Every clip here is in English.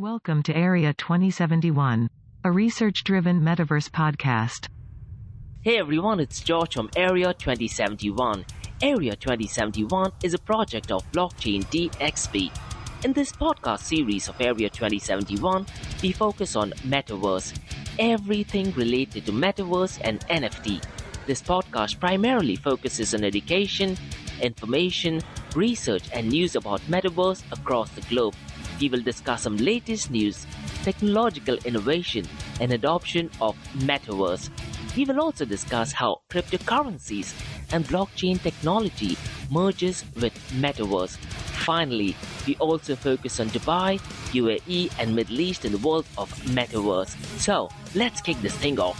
Welcome to Area 2071, a research-driven metaverse podcast. Hey everyone, it's George from Area 2071. Area 2071 is a project of Blockchain DXB. In this podcast series of Area 2071, we focus on Metaverse, everything related to Metaverse and NFT. This podcast primarily focuses on education, information, research and news about Metaverse across the globe. We will discuss some latest news, technological innovation and adoption of Metaverse. We will also discuss how cryptocurrencies and blockchain technology merges with Metaverse. Finally, we also focus on Dubai, UAE and Middle East in the world of Metaverse. So, let's kick this thing off.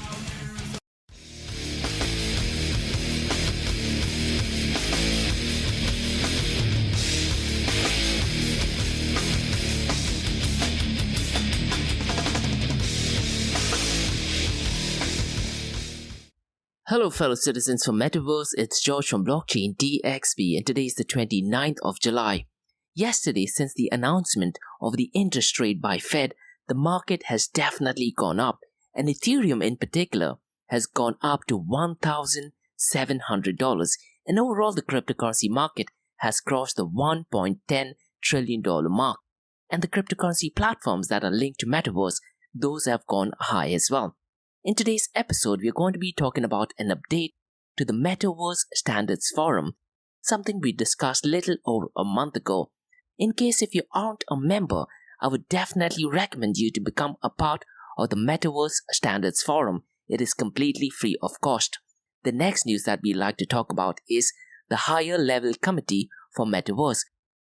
Hello fellow citizens from Metaverse, it's George from Blockchain DXB and today is the 29th of July. Yesterday, since the announcement of the interest rate by Fed, the market has definitely gone up and Ethereum in particular has gone up to $1,700 and overall the cryptocurrency market has crossed the $1.10 trillion mark. And the cryptocurrency platforms that are linked to Metaverse, those have gone high as well. In today's episode, we are going to be talking about an update to the Metaverse Standards Forum, something we discussed little over a month ago. In case if you aren't a member, I would definitely recommend you to become a part of the Metaverse Standards Forum. It is completely free of cost. The next news that we'd like to talk about is the higher level committee for Metaverse.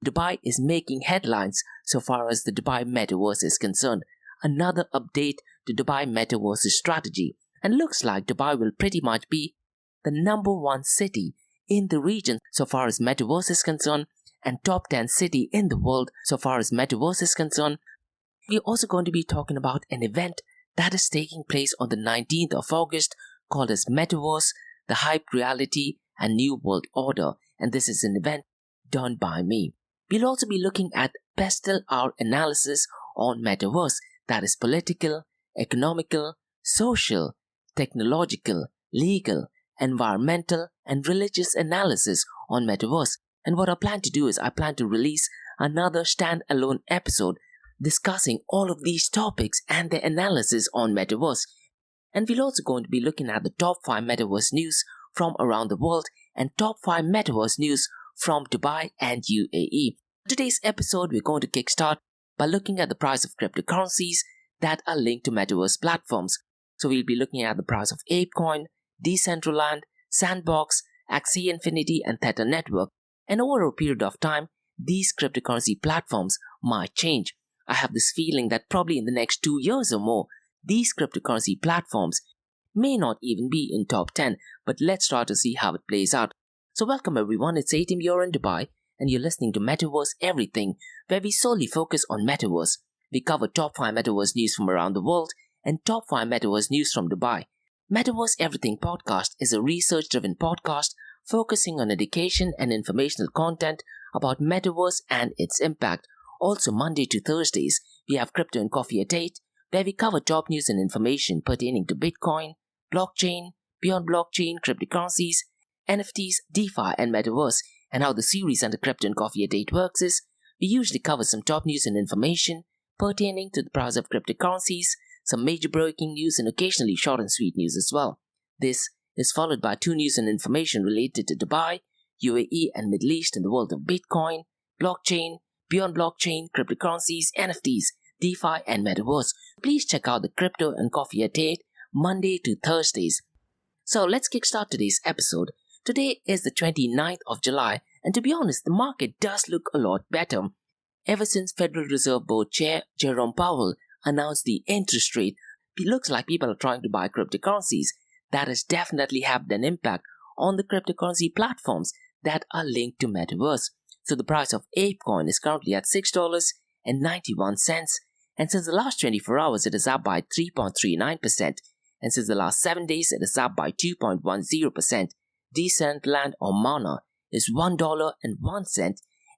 Dubai is making headlines so far as the Dubai Metaverse is concerned. Another update to Dubai Metaverse Strategy, and looks like Dubai will pretty much be the number one city in the region so far as Metaverse is concerned and top 10 city in the world so far as Metaverse is concerned. We're also going to be talking about an event that is taking place on the 19th of August called as Metaverse, the Hyped Reality and New World Order, and this is an event done by me. We'll also be looking at PESTLER analysis on Metaverse, that is political, economical, social, technological, legal, environmental, and religious analysis on Metaverse. And what I plan to do is I plan to release another standalone episode discussing all of these topics and their analysis on Metaverse. And we're also going to be looking at the top 5 Metaverse news from around the world and top 5 Metaverse news from Dubai and UAE. Today's episode, we're going to kickstart by looking at the price of cryptocurrencies that are linked to Metaverse platforms. So we'll be looking at the price of Apecoin, Decentraland, Sandbox, Axie Infinity and Theta Network. And over a period of time, these cryptocurrency platforms might change. I have this feeling that probably in the next 2 years or more, these cryptocurrency platforms may not even be in top 10, but let's try to see how it plays out. So welcome everyone, it's 18 you're in Dubai and you're listening to Metaverse Everything, where we solely focus on Metaverse. We cover top 5 Metaverse news from around the world and top 5 Metaverse news from Dubai. Metaverse Everything podcast is a research-driven podcast focusing on education and informational content about Metaverse and its impact. Also Monday to Thursdays, we have Crypto and Coffee at 8, where we cover top news and information pertaining to Bitcoin, blockchain, beyond blockchain, cryptocurrencies, NFTs, DeFi and Metaverse. And how the series under Crypto and Coffee at 8 works is, we usually cover some top news and information pertaining to the price of cryptocurrencies, some major breaking news and occasionally short and sweet news as well. This is followed by 2 news and information related to Dubai, UAE and Middle East in the world of Bitcoin, blockchain, beyond blockchain, cryptocurrencies, NFTs, DeFi and Metaverse. Please check out the Crypto and Coffee at 8 Monday to Thursdays. So let's kickstart today's episode. Today is the 29th of July and to be honest, the market does look a lot better. Ever since Federal Reserve Board Chair Jerome Powell announced the interest rate, it looks like people are trying to buy cryptocurrencies. That has definitely had an impact on the cryptocurrency platforms that are linked to Metaverse. So the price of Apecoin is currently at $6.91 and since the last 24 hours it is up by 3.39% and since the last 7 days it is up by 2.10%. Decentraland or Mana is $1.01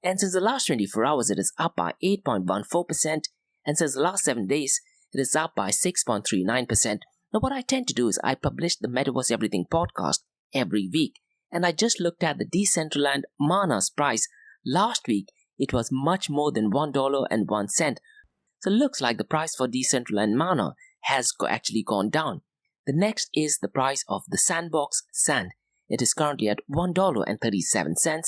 and since the last 24 hours it is up by 8.14% and since the last 7 days, it is up by 6.39%. Now, what I tend to do is I publish the Metaverse Everything podcast every week, and I just looked at the decentralized Mana's price. Last week, it was much more than $1.01. So it looks like the price for decentralized Mana has actually gone down. The next is the price of the Sandbox Sand. It is currently at $1.37,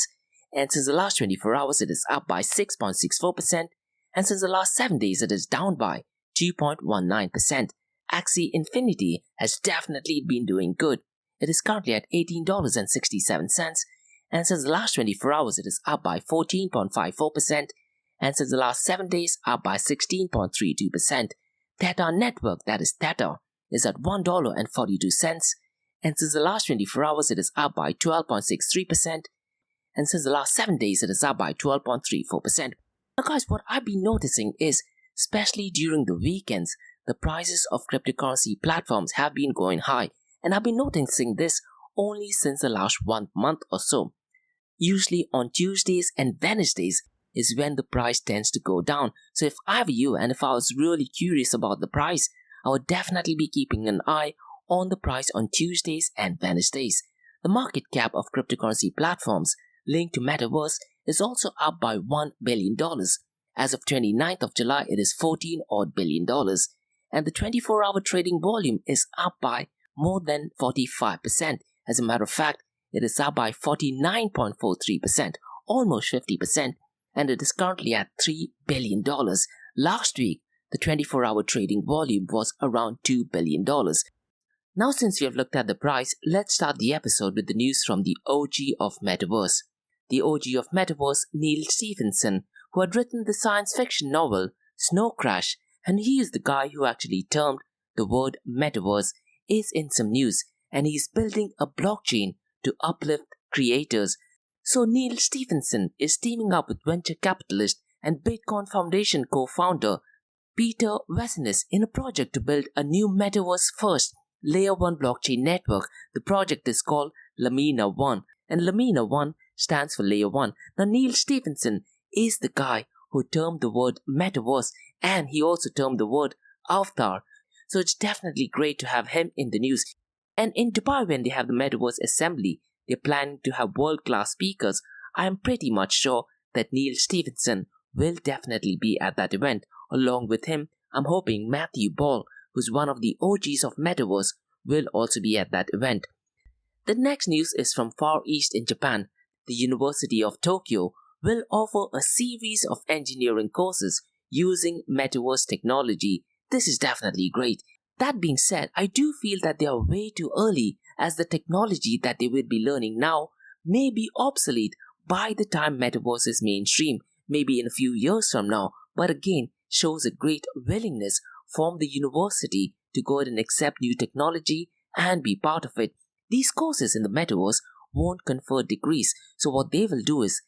and since the last 24 hours, it is up by 6.64%, and since the last 7 days, it is down by 2.19%. Axie Infinity has definitely been doing good. It is currently at $18.67, and since the last 24 hours, it is up by 14.54%, and since the last 7 days, up by 16.32%. Theta Network, that is Theta, is at $1.42, and since the last 24 hours, it is up by 12.63%, and since the last 7 days, it is up by 12.34%. Now guys, what I've been noticing is, especially during the weekends, the prices of cryptocurrency platforms have been going high, and I've been noticing this only since the last 1 month or so. Usually on Tuesdays and Wednesdays is when the price tends to go down. So if I were you and if I was really curious about the price, I would definitely be keeping an eye on the price on Tuesdays and Wednesdays. The market cap of cryptocurrency platforms linked to Metaverse is also up by $1 billion. As of 29th of July, it is $14 odd billion. And the 24-hour trading volume is up by more than 45%. As a matter of fact, it is up by 49.43%, almost 50%, and it is currently at $3 billion. Last week, the 24-hour trading volume was around $2 billion. Now, since you have looked at the price, let's start the episode with the news from the OG of Metaverse. The OG of Metaverse, Neil Stephenson, who had written the science fiction novel Snow Crash, and he is the guy who actually termed the word Metaverse, is in some news, and he is building a blockchain to uplift creators. So Neil Stephenson is teaming up with venture capitalist and Bitcoin Foundation co-founder Peter Wessinis in a project to build a new Metaverse-first Layer 1 blockchain network. The project is called Lamina 1, and Lamina 1 stands for Layer 1. Now Neil Stephenson is the guy who termed the word Metaverse, and he also termed the word Avatar. So it's definitely great to have him in the news. And in Dubai, when they have the Metaverse Assembly, they're planning to have world-class speakers. I am pretty much sure that Neil Stephenson will definitely be at that event. Along with him, I'm hoping Matthew Ball, who's one of the OGs of Metaverse, will also be at that event. The next news is from Far East in Japan. The University of Tokyo will offer a series of engineering courses using Metaverse technology. This is definitely great. That being said, I do feel that they are way too early, as the technology that they will be learning now may be obsolete by the time Metaverse is mainstream, maybe in a few years from now, but again shows a great willingness from the university to go ahead and accept new technology and be part of it. These courses in the Metaverse won't confer degrees, so what they will do is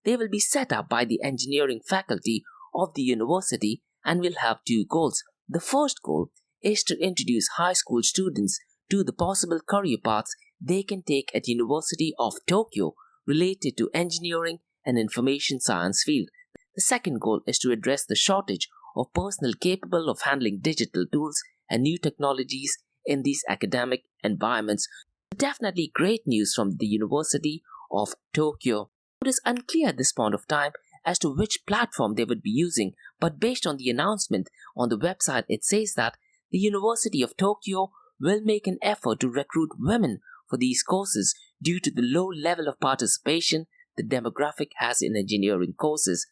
they will be set up by the engineering faculty of the university and will have two goals. The first goal is to introduce high school students to the possible career paths they can take at University of Tokyo related to engineering and information science field. The second goal is to address the shortage of personnel capable of handling digital tools and new technologies in these academic environments. Definitely great news from the University of Tokyo. It is unclear at this point of time as to which platform they would be using, but based on the announcement on the website, it says that the University of Tokyo will make an effort to recruit women for these courses due to the low level of participation the demographic has in engineering courses.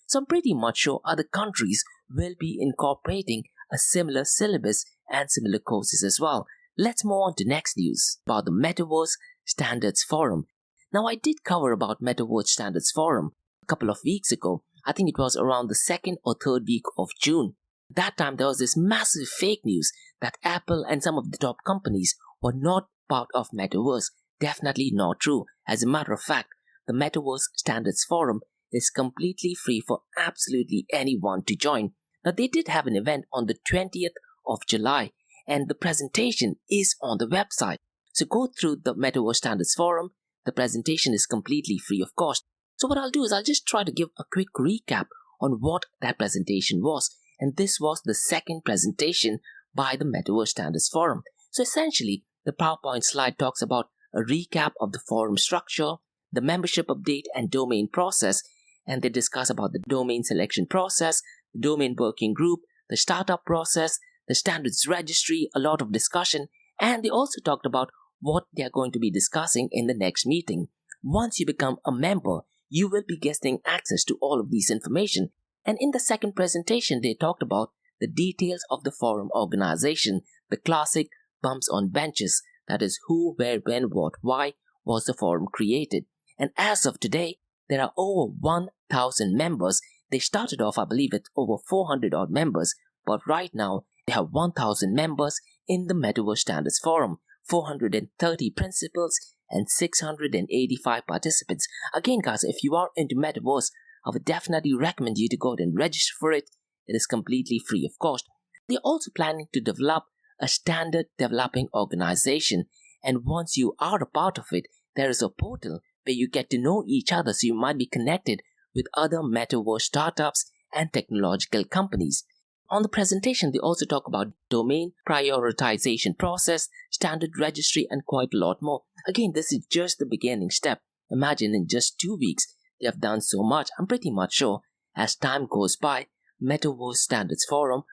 So I'm pretty much sure other countries will be incorporating a similar syllabus and similar courses as well. Let's move on to next news about the Metaverse Standards Forum. Now, I did cover about Metaverse Standards Forum a couple of weeks ago. I think it was around the 2nd or 3rd week of June. That time there was this massive fake news that Apple and some of the top companies were not part of Metaverse. Definitely not true. As a matter of fact, the Metaverse Standards Forum is completely free for absolutely anyone to join. Now, they did have an event on the 20th of July, and the presentation is on the website. So go through the Metaverse Standards Forum. The presentation is completely free of cost. So what I'll do is I'll just try to give a quick recap on what that presentation was. and this was the second presentation by the Metaverse Standards Forum. So essentially, the PowerPoint slide talks about a recap of the forum structure, the membership update and domain process, and they discuss about the domain selection process, the domain working group, the startup process, the standards registry, a lot of discussion, and they also talked about what they are going to be discussing in the next meeting. Once you become a member, you will be getting access to all of these information. And in the second presentation, they talked about the details of the forum organization, the classic bumps on benches, that is who, where, when, what, why was the forum created. And as of today, there are over 1,000 members. They started off, I believe, with over 400 odd members, but right now they have 1,000 members in the Metaverse Standards Forum, 430 principals, and 685 participants. Again, guys, if you are into Metaverse, I would definitely recommend you to go ahead and register for it. It is completely free of cost. They're also planning to develop a standard developing organization, and once you are a part of it, there is a portal where you get to know each other, so you might be connected with other Metaverse startups and technological companies. On the presentation, they also talk about domain prioritization process, standard registry, and quite a lot more. Again, this is just the beginning step. Imagine in just 2 weeks, they have done so much. I'm pretty much sure as time goes by, Metaverse Standards Forum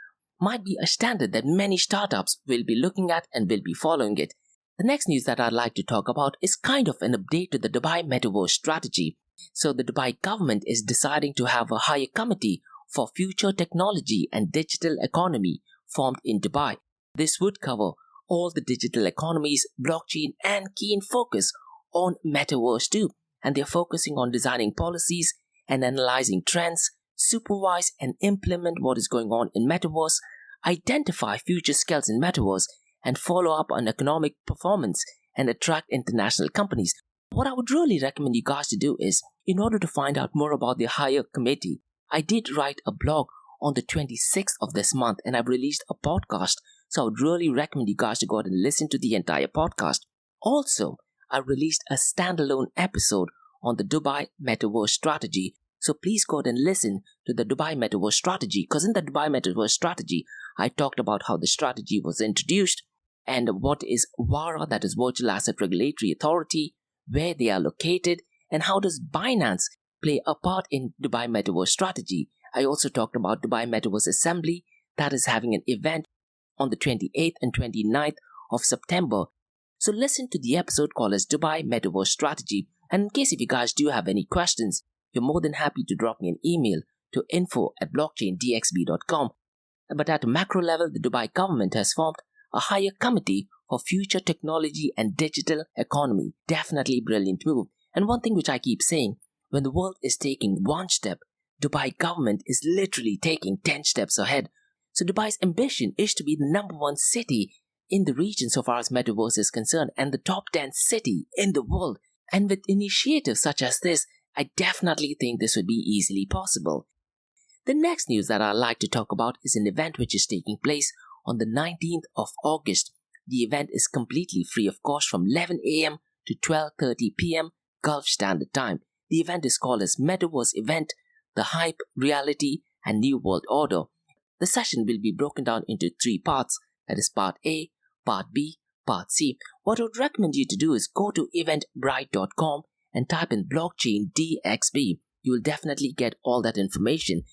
might be a standard that many startups will be looking at and will be following it. The next news that I'd like to talk about is kind of an update to the Dubai Metaverse Strategy. So the Dubai government is deciding to have a higher committee for future technology and digital economy formed in Dubai. This would cover all the digital economies, blockchain, and keen focus on Metaverse too. And they're focusing on designing policies and analyzing trends, supervise and implement what is going on in Metaverse, identify future skills in Metaverse, and follow up on economic performance and attract international companies. What I would really recommend you guys to do is, in order to find out more about the higher committee, I did write a blog on the 26th of this month and I've released a podcast. So I would really recommend you guys to go ahead and listen to the entire podcast. Also, I released a standalone episode on the Dubai Metaverse Strategy. So please go ahead and listen to the Dubai Metaverse Strategy, because in the Dubai Metaverse Strategy, I talked about how the strategy was introduced and what is VARA, that is Virtual Asset Regulatory Authority, where they are located, and how does Binance play a part in Dubai Metaverse Strategy. I also talked about Dubai Metaverse Assembly, that is having an event on the 28th and 29th of September. So listen to the episode called as Dubai Metaverse Strategy. And in case if you guys do have any questions, you're more than happy to drop me an email to info@blockchaindxb.com. But at a macro level, the Dubai government has formed a higher committee for future technology and digital economy. Definitely brilliant move. And one thing which I keep saying, when the world is taking one step, Dubai government is literally taking 10 steps ahead. So Dubai's ambition is to be the number one city in the region so far as Metaverse is concerned, and the top 10 city in the world. And with initiatives such as this, I definitely think this would be easily possible. The next news that I'd like to talk about is an event which is taking place on the 19th of August. The event is completely free of cost from 11 a.m. to 12:30 p.m. Gulf Standard Time. The event is called as Metaverse Event, The Hype, Reality, and New World Order. The session will be broken down into 3 parts, that is Part A, Part B, Part C. What I would recommend you to do is go to eventbrite.com and type in blockchain DXB. You will definitely get all that information.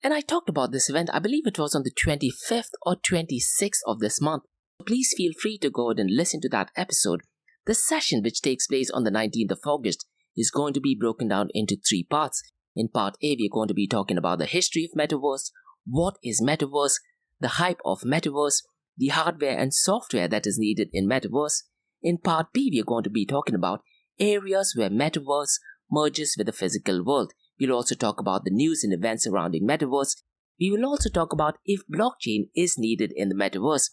And I talked about this event, I believe it was on the 25th or 26th of this month. Please feel free to go ahead and listen to that episode. The session, which takes place on the 19th of August, is going to be broken down into 3 parts. In Part A, we're going to be talking about the history of Metaverse, what is Metaverse, the hype of Metaverse, the hardware and software that is needed in Metaverse. In Part B, we're going to be talking about areas where Metaverse merges with the physical world. We'll also talk about the news and events surrounding Metaverse. We will also talk about if blockchain is needed in the Metaverse.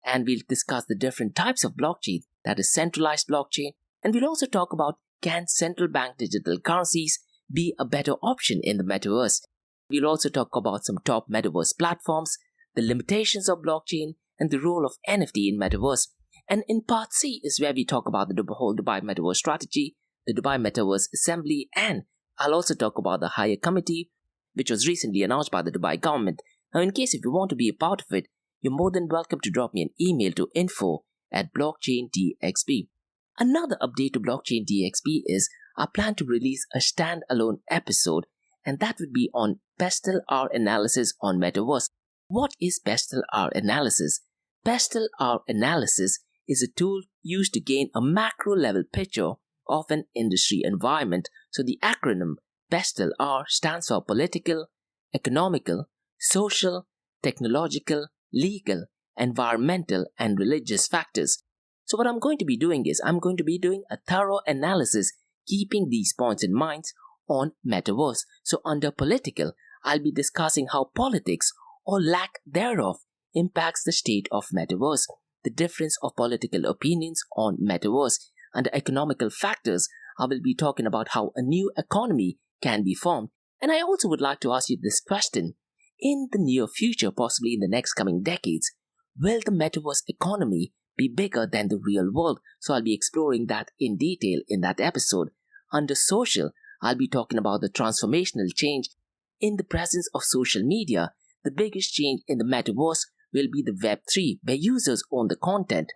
And we'll discuss the different types of blockchain, that is centralized blockchain. And we'll also talk about, can central bank digital currencies be a better option in the Metaverse? We'll also talk about some top Metaverse platforms, the limitations of blockchain, and the role of NFT in Metaverse. And in Part C is where we talk about the whole Dubai Metaverse Strategy, the Dubai Metaverse Assembly, and I'll also talk about the higher committee, which was recently announced by the Dubai government. Now, in case if you want to be a part of it, you're more than welcome to drop me an email to info@blockchaindxb. Another update to Blockchain DXB is I plan to release a standalone episode, and that would be on PESTLER analysis on Metaverse. What is PESTLER analysis? PESTLER analysis is a tool used to gain a macro level picture of an industry environment. So the acronym PESTLER stands for political, economical, social, technological, legal, environmental, and religious factors. So what I'm going to be doing is I'm going to be doing a thorough analysis keeping these points in mind on Metaverse. So under political, I'll be discussing how politics or lack thereof impacts the state of Metaverse, the difference of political opinions on Metaverse. Under economical factors, I will be talking about how a new economy can be formed. And I also would like to ask you this question. In the near future, possibly in the next coming decades, will the Metaverse economy be bigger than the real world? So I'll be exploring that in detail in that episode. Under social, I'll be talking about the transformational change in the presence of social media. The biggest change in the Metaverse will be the Web3, where users own the content.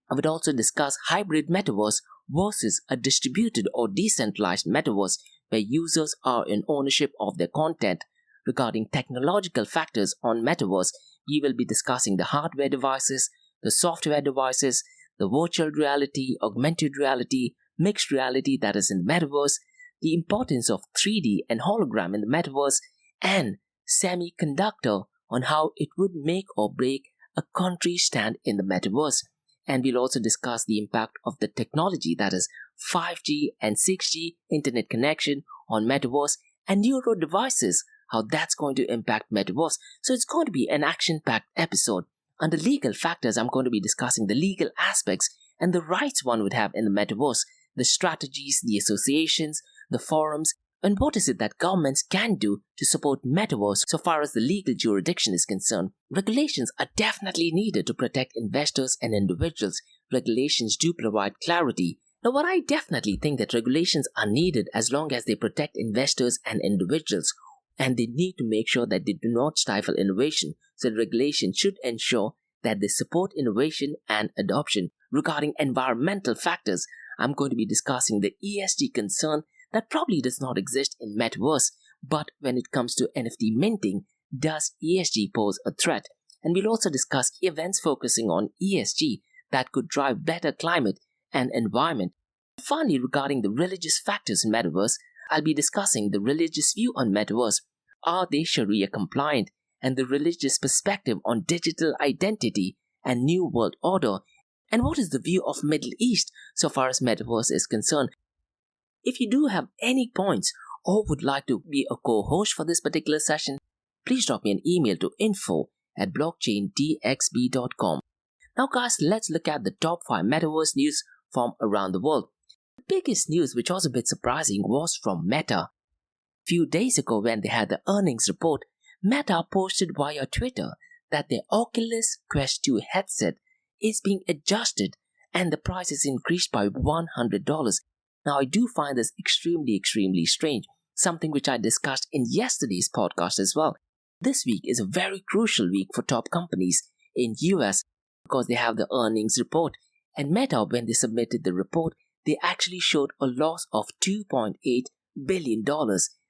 I would also discuss hybrid Metaverse versus a distributed or decentralized Metaverse, where users are in ownership of their content. Regarding technological factors on Metaverse, we will be discussing the hardware devices, the software devices, the virtual reality, augmented reality, mixed reality that is in the Metaverse, the importance of 3D and hologram in the Metaverse, and semiconductor on how it would make or break a country's stand in the Metaverse. And we'll also discuss the impact of the technology that is 5G and 6G internet connection on Metaverse and neuro devices, how that's going to impact Metaverse. So it's going to be an action-packed episode. Under legal factors, I'm going to be discussing the legal aspects and the rights one would have in the Metaverse, the strategies, the associations, the forums, and what is it that governments can do to support Metaverse so far as the legal jurisdiction is concerned. Regulations are definitely needed to protect investors and individuals. Regulations do provide clarity. Now, what I definitely think that regulations are needed as long as they protect investors and individuals, and they need to make sure that they do not stifle innovation. So regulation should ensure that they support innovation and adoption. Regarding environmental factors, I'm going to be discussing the ESG concern that probably does not exist in Metaverse, but when it comes to NFT minting, does ESG pose a threat? And we'll also discuss events focusing on ESG that could drive better climate and environment. Finally, regarding the religious factors in Metaverse, I'll be discussing the religious view on Metaverse. Are they Sharia compliant? And the religious perspective on digital identity and new world order. And what is the view of Middle East so far as Metaverse is concerned? If you do have any points or would like to be a co-host for this particular session, please drop me an email to info@blockchaindxb.com. Now guys, let's look at the top 5 Metaverse news from around the world. The biggest news, which was a bit surprising, was from Meta. A few days ago when they had the earnings report, Meta posted via Twitter that their Oculus Quest 2 headset is being adjusted and the price is increased by $100. Now, I do find this extremely strange, something which I discussed in yesterday's podcast as well. This week is a very crucial week for top companies in US because they have the earnings report. And Meta, when they submitted the report, they actually showed a loss of $2.8 billion.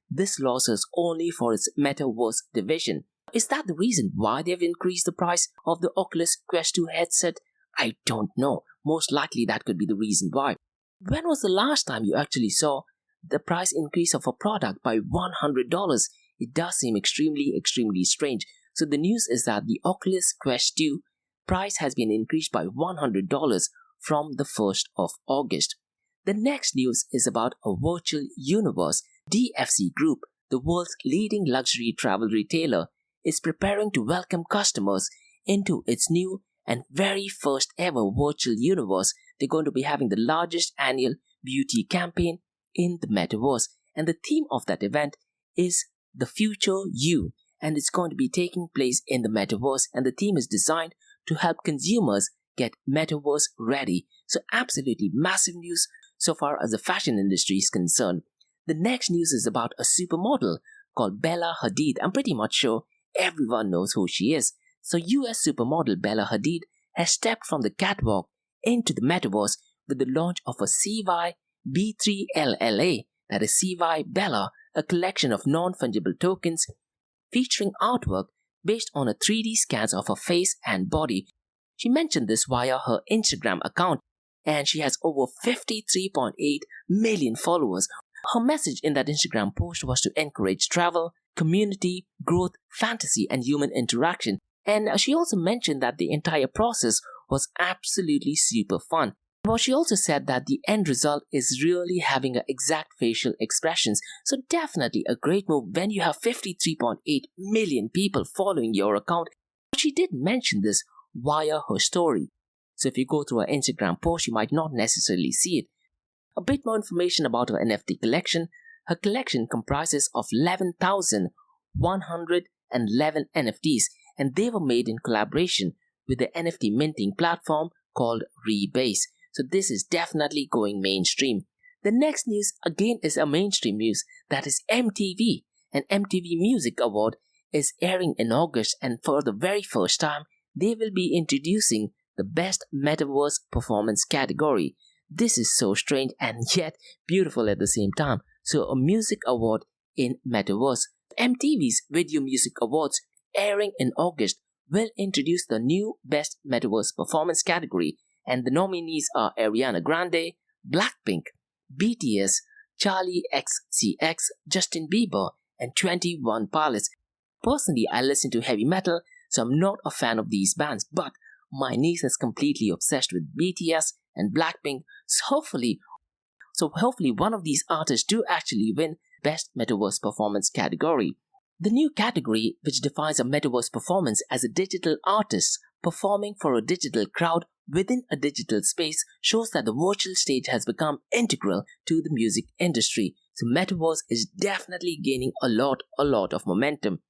This loss is only for its Metaverse division. Is that the reason why they've increased the price of the Oculus Quest 2 headset? I don't know. Most likely that could be the reason why. When was the last time you actually saw the price increase of a product by $100? It does seem extremely strange. So the news is that the Oculus Quest 2 price has been increased by $100 from the 1st of August. The next news is about a virtual universe. DFC Group, the world's leading luxury travel retailer, is preparing to welcome customers into its new and very first ever virtual universe. They're going to be having the largest annual beauty campaign in the Metaverse. And the theme of that event is The Future You. And it's going to be taking place in the Metaverse. And the theme is designed to help consumers get Metaverse ready. So absolutely massive news so far as the fashion industry is concerned. The next news is about a supermodel called Bella Hadid. I'm pretty much sure everyone knows who she is. So US supermodel Bella Hadid has stepped from the catwalk into the metaverse with the launch of a CY B3LLA, that is CY Bella, a collection of non-fungible tokens featuring artwork based on a 3D scans of her face and body. She mentioned this via her Instagram account, and she has over 53.8 million followers. Her message in that Instagram post was to encourage travel, community, growth, fantasy, and human interaction. And she also mentioned that the entire process was absolutely super fun. But she also said that the end result is really having exact facial expressions. So definitely a great move when you have 53.8 million people following your account. But she did mention this via her story. So if you go through her Instagram post, you might not necessarily see it. A bit more information about her NFT collection. Her collection comprises of 11,111 NFTs, and they were made in collaboration with the NFT minting platform called Rebase. So this is definitely going mainstream. The next news again is a mainstream news, that is MTV. An MTV Music Award is airing in August, and for the very first time, they will be introducing the Best Metaverse Performance category. This is so strange and yet beautiful at the same time. So a music award in Metaverse. MTV's Video Music Awards, airing in August, will introduce the new Best Metaverse Performance category, and the nominees are Ariana Grande, Blackpink, BTS, Charlie XCX, Justin Bieber, and 21 Pilots. Personally, I listen to heavy metal, so I'm not a fan of these bands, but my niece is completely obsessed with BTS and Blackpink, so hopefully one of these artists do actually win Best Metaverse Performance category. The new category, which defines a metaverse performance as a digital artist performing for a digital crowd within a digital space, shows that the virtual stage has become integral to the music industry. So metaverse is definitely gaining a lot of momentum.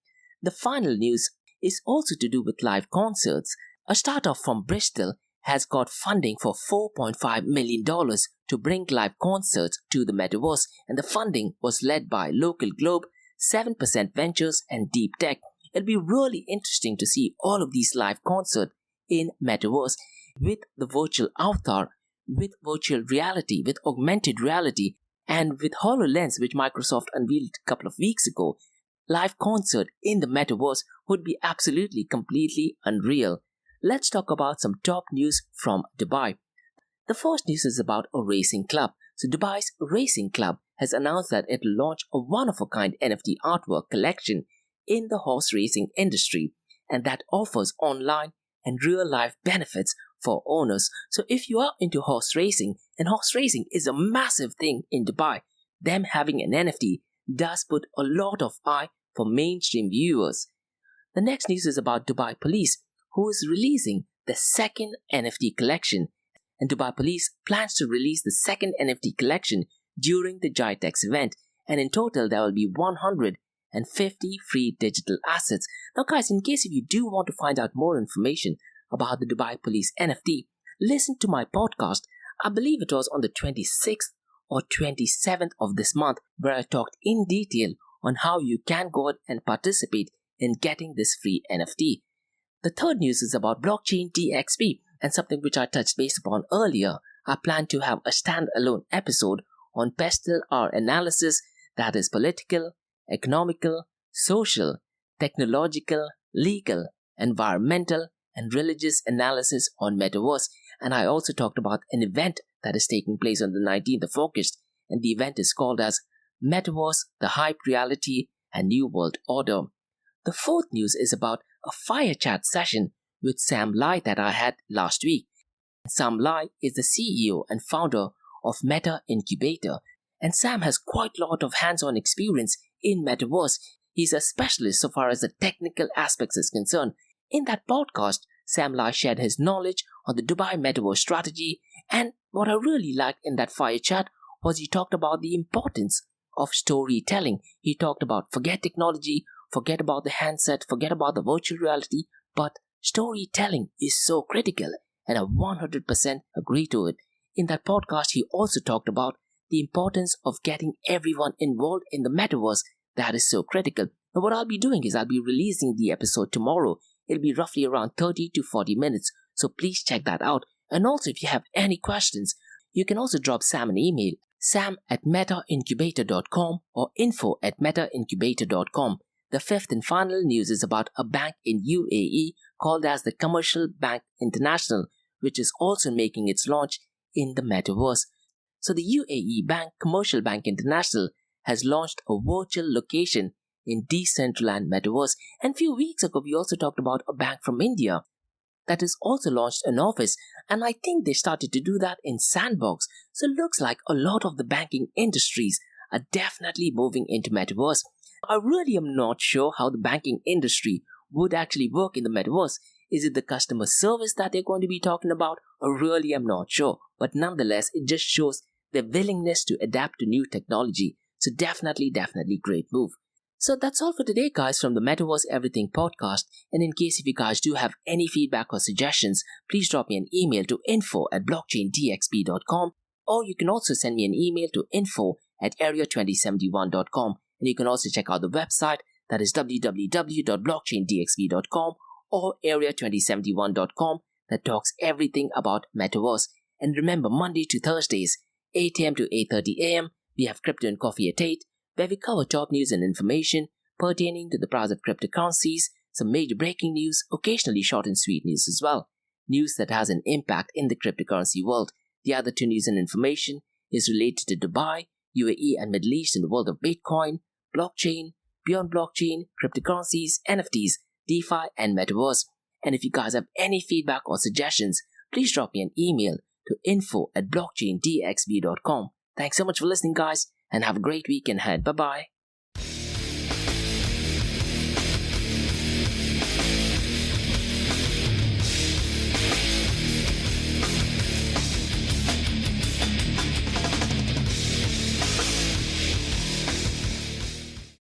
The final news is also to do with live concerts. A startup from Bristol has got funding for $4.5 million to bring live concerts to the metaverse, and the funding was led by Local Globe, 7% Ventures, and Deep Tech. It'll be really interesting to see all of these live concerts in metaverse with the virtual avatar, with virtual reality, with augmented reality, and with HoloLens, which Microsoft unveiled a couple of weeks ago. Live concert in the metaverse would be absolutely completely unreal. Let's talk about some top news from Dubai. The first news is about a racing club. So Dubai's racing club has announced that it will launch a one-of-a-kind NFT artwork collection in the horse racing industry, and that offers online and real-life benefits for owners. So if you are into horse racing, and horse racing is a massive thing in Dubai, them having an NFT does put a lot of eye for mainstream viewers. The next news is about Dubai Police, who is releasing the second NFT collection. And Dubai Police plans to release the second NFT collection during the GITEX event, and in total there will be 150 free digital assets. Now guys, in case if you do want to find out more information about the Dubai Police NFT, listen to my podcast. I believe it was on the 26th or 27th of this month, where I talked in detail on how you can go out and participate in getting this free NFT. The third news is about blockchain DXP, and something which I touched base upon earlier. I plan to have a standalone episode on PESTLER analysis, that is political, economical, social, technological, legal, environmental, and religious analysis on Metaverse. And I also talked about an event that is taking place on the 19th of August, and the event is called as Metaverse, the Hype Reality and New World Order. The fourth news is about a fire chat session with Sam Lai that I had last week. Sam Lai is the CEO and founder of Meta Incubator, and Sam has quite a lot of hands-on experience in Metaverse. He's a specialist so far as the technical aspects is concerned. In that podcast, Sam Lai shared his knowledge on the Dubai Metaverse Strategy, and what I really liked in that fire chat was he talked about the importance of storytelling. He talked about forget technology, forget about the handset, forget about the virtual reality, but storytelling is so critical, and I 100% agree to it. In that podcast, he also talked about the importance of getting everyone involved in the metaverse. That is so critical. Now what I'll be doing is I'll be releasing the episode tomorrow. It'll be roughly around 30 to 40 minutes, so please check that out. And also if you have any questions, you can also drop Sam an email, sam@metaincubator.com or info@metaincubator.com. The fifth and final news is about a bank in UAE called as the Commercial Bank International, which is also making its launch in the metaverse. So the UAE bank, Commercial Bank International, has launched a virtual location in Decentralized Metaverse. And a few weeks ago, we also talked about a bank from India that has also launched an office. And I think they started to do that in Sandbox. So it looks like a lot of the banking industries are definitely moving into Metaverse. I really am not sure how the banking industry would actually work in the Metaverse. Is it the customer service that they're going to be talking about? Or really, I'm not sure. But nonetheless, it just shows their willingness to adapt to new technology. So definitely great move. So that's all for today, guys, from the Metaverse Everything podcast. And in case if you guys do have any feedback or suggestions, please drop me an email to info@blockchaindxp.com, or you can also send me an email to info@area2071.com. And you can also check out the website, that is www.blockchaindxp.com or area2071.com, that talks everything about Metaverse. And remember, Monday to Thursdays, 8 a.m. to 8:30 a.m., we have Crypto and Coffee at 8, where we cover top news and information pertaining to the price of cryptocurrencies, some major breaking news, occasionally short and sweet news as well. News that has an impact in the cryptocurrency world. The other two news and information is related to Dubai, UAE and Middle East in the world of Bitcoin, blockchain, beyond blockchain, cryptocurrencies, NFTs, DeFi and Metaverse. And if you guys have any feedback or suggestions, please drop me an email to info@blockchaindxb.com. Thanks so much for listening, guys, and have a great weekend ahead. Bye-bye.